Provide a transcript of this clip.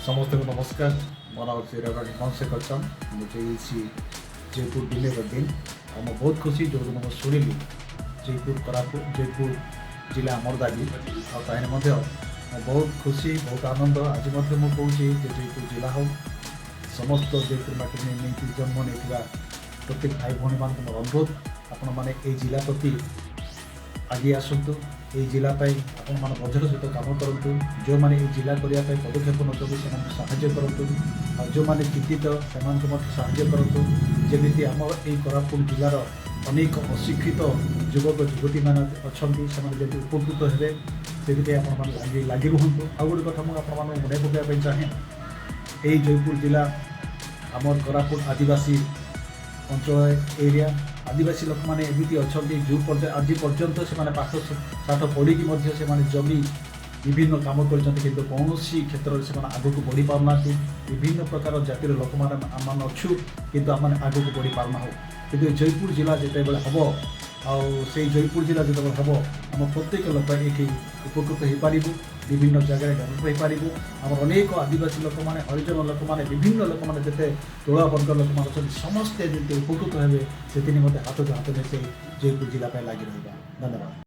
समस्त को नमस्कार। मोर नाम श्री हिमांशु कच्चन। मुझे जयपुर दिल्ली दिन और मैं बहुत खुशी जो दिन मैं शुणिली जयपुर जिला आमर दाबी और मैं बहुत खुशी बहुत आनंद आज मुझे कहूँ जयपुर जिला हो समस्त जयपुर माटी नहीं जन्म नहीं प्रत्येक भाई भौणी मान मोर अनुरोध आपण मैंने जिला प्रति आगे आसतु ये जिलापाई आपण मैंने बजर सहित कम करूँ जो मैंने जिला करने पदक्षेप नौकरी से करूँ और जो मैंने चिंतित से करूँ जमी आम ये कोरापुट जिलार अनेक अशिक्षित युवक युवती मैंने अच्छा से उपकृत हे से लगी रुहतु। आ गोटे कथा मुझे मन पकाइवाई चाहे यही जयपुर जिला आमर कोरापुट आदिवासी अंचल एरिया आदिवासी लोक मैंने एमती अच्छा जो आज पर्यंत से पाठ साठ पढ़ी से जमी विभिन्न काम कर कौन क्षेत्र में से आगक बढ़ी पारना विभिन्न प्रकार जातिर लोक मैंने अच्छु किंतु आम आगक बढ़ी पारना हो कि जयपुर जिला जिते हम से जयपुर जिला जो हम आम प्रत्येक लोक ये उपकृत हो पारू विभिन्न जगह डेभलप हो पारू आम अनेक आदिवासी लोक मैंने हरिजन लोक मैंने विभिन्न लोक मैंने जिते तोला वर्ग लोक मैंने समस्ते उपकृत हे से निमते हाथ को हाथ में से जयपुर जिला लगी रहा। धन्यवाद।